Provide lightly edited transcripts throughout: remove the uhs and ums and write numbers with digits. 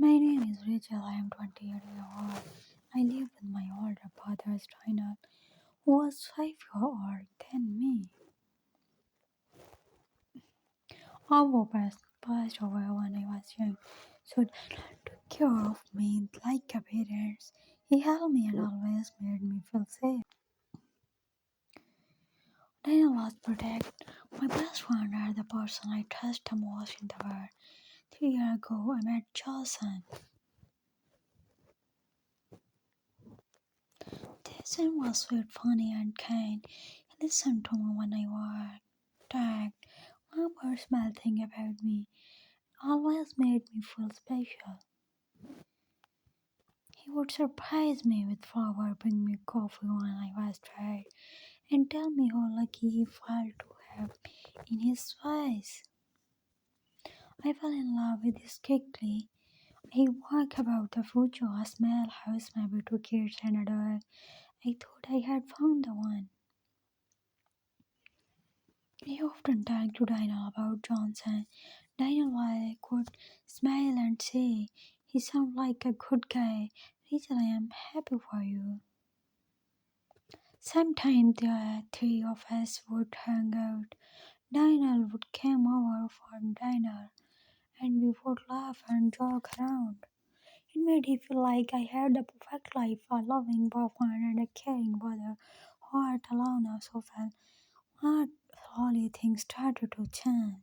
My name is Rachel. I am 28 years old. I live with my older brother, Steiner, who was 5 years older than me. Our parents passed away when I was young, so Daniel took care of me like a parent. He helped me and always made me feel safe. Daniel was protect my best friend and the person I trust the most in the world. 3 years ago, I met Johnson. Jason was sweet, funny, and kind. He listened to me when I was tired. One small thing about me always made me feel special. He would surprise me with flower, bring me coffee when I was tired, and tell me how lucky he felt to have in his voice. I fell in love with this quickly. He talked about the future, a small house, maybe 2 kids and a dog. I thought I had found the one. He often talked to Daniel about Johnson. Daniel could smile and say, "He sounds like a good guy. Rachel, I am happy for you." Sometimes the three of us would hang out. Daniel would come over for dinner and we would laugh and joke around. It made me feel like I had the perfect life, a loving boyfriend and a caring brother who art alone so well. But slowly things started to change.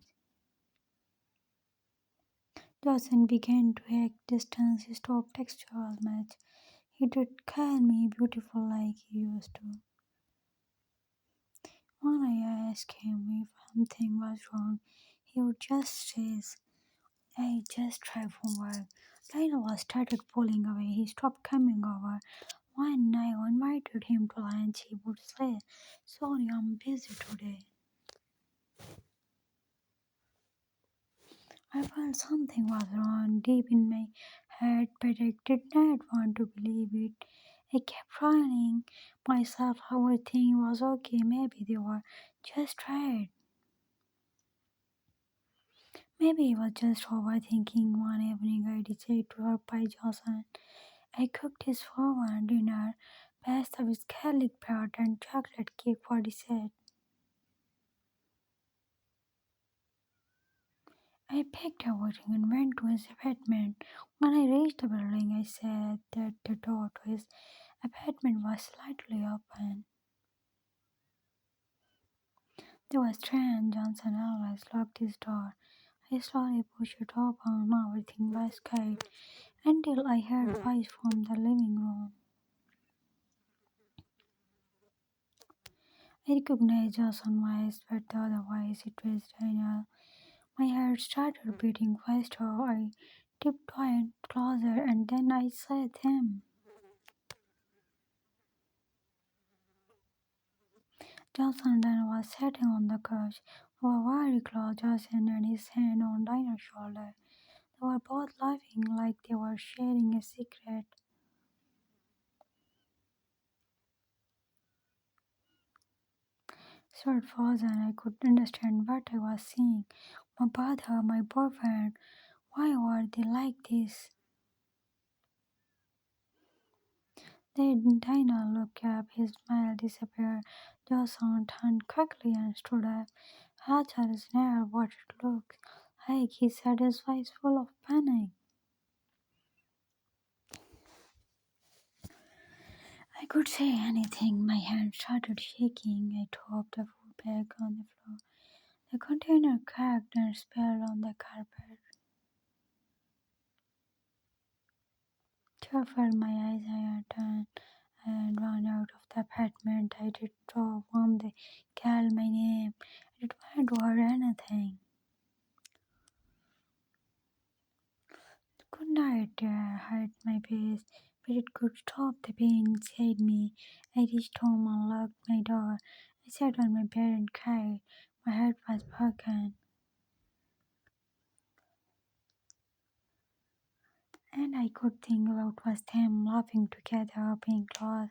Dawson began to act distant. He stopped texting as much. He did call me beautiful like he used to. When I asked him if something was wrong, he would just say, "I just tried from work." Later was started pulling away. He stopped coming over. When I invited him to lunch, he would say, "Sorry, I'm busy today." I felt something was wrong deep in my head, but I did not want to believe it. I kept telling myself everything was okay. Maybe they were just tired. Maybe I was just overthinking. One evening, I decided to surprise Johnson. I cooked his for dinner, pasta with garlic bread and chocolate cake for dessert. I packed everything and went to his apartment. When I reached the building, I said that the door to his apartment was slightly open. There was strange. Johnson always locked his door. I slowly pushed it open. Everything was quiet until I heard voice from the living room. I recognized Johnson's voice, but the other voice, it was Daniel. My heart started beating faster. I tiptoed closer and then I saw him. Johnson then was sitting on the couch. They were very close. Johnson had his hand on Dinah's shoulder. They were both laughing like they were sharing a secret. Short frozen, I could understand what I was seeing. My brother, my boyfriend, why were they like this? Then Dinah looked up, his smile disappeared. Johnson turned quickly and stood up. Arthur is never what it looks like, he said, his voice full of panic. I could say anything. My hand started shaking. I dropped the food bag on the floor. The container cracked and spilled on the carpet. Terrified, my eyes I turned and ran out of the apartment. I did draw when they called my name. I didn't want to hear anything. Could not hurt my face, but it could stop the pain inside me. I reached home and locked my door. I sat on my bed and cried. My heart was broken. And I could think about was them laughing together, being close,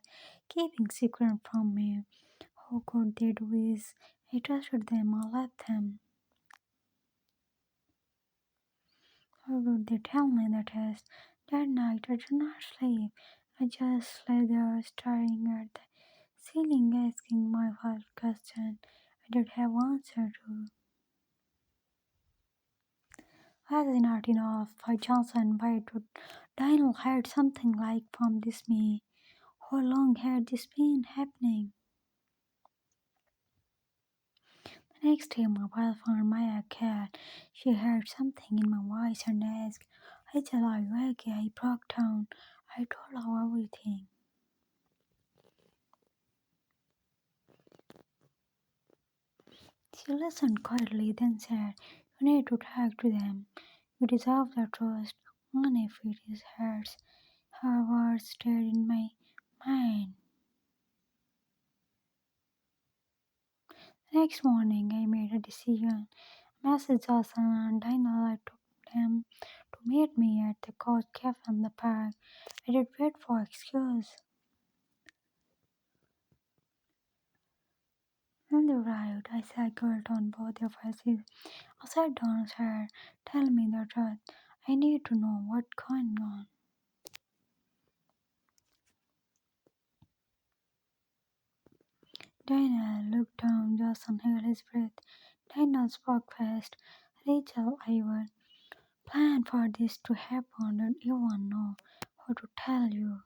keeping secret from me. How could they do this? I trusted them, I loved them. Or would they tell me the test? That night I did not sleep. I just lay there staring at the ceiling, asking myself questions I did have answer to. Was it not enough by Johnson? Why did Daniel hide something like from this me? How long had this been happening? The next day, my wife found my cat. She heard something in my voice and asked, Rachel, are you okay? I broke down. I told her everything. She listened quietly, then said, You need to talk to them. You deserve the trust, even if it is hurts. Her words stayed in my mind. The next morning, I made a decision. I messaged Jason and Daniel. I took them to meet me at the coach cafe in the park. I did wait for excuse. When they arrived, I sat guilt on both their faces. I sat down and said, Tell me the truth. I need to know what's going on. Daniel looked down. Jason held his breath. Daniel spoke fast. Rachel, I would plan for this to happen. Don't even know how to tell you.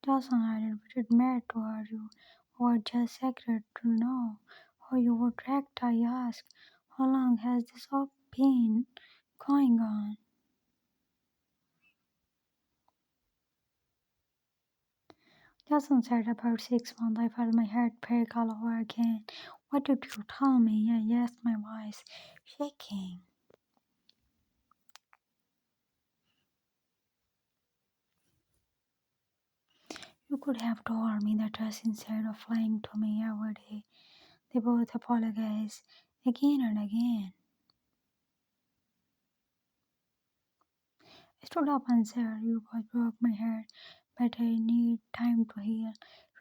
Jason added, but it mattered to her. You were just sacred to know how you would react. I asked, How long has this all been going on? Jason said, About 6 months. I felt my head break all over again. What did you tell me? I asked, my voice shaking. You could have told me the truth instead of lying to me every day. They both apologized again and again. I stood up and said, You both broke my heart, but I need time to heal.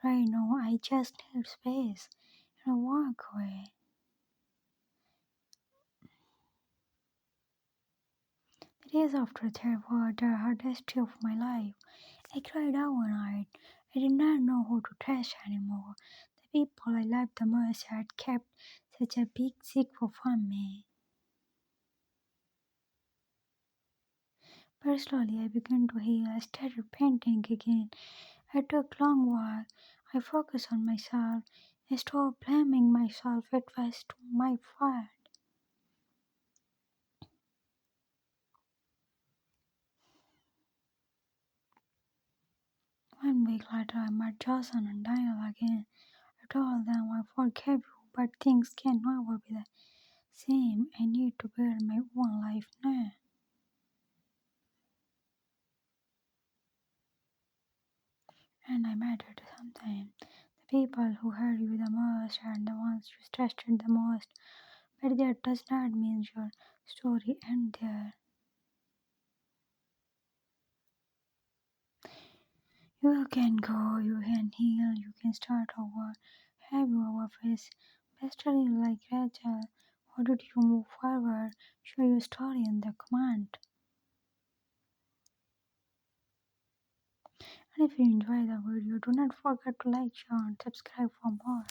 Right now, I just need space. And I walk away. The days after that were the hardest day of my life. I cried all night. I did not know who to trust anymore. The people I loved the most had kept such a big secret from me. But slowly I began to heal. I started painting again. I took long walks. I focused on myself. I stopped blaming myself. It was to my fault. One week later, I met Jason and Daniel again. I told them I forgave you, but things can never be the same. I need to build my own life now. And I mattered sometimes. The people who hurt you the most are the ones you trusted the most. But that does not mean your story ends there. You can go, you can heal, you can start over. Have you ever faced mystery like Rachel? How did you move forward? Share your story in the comment. And if you enjoy the video, do not forget to like, share, and subscribe for more.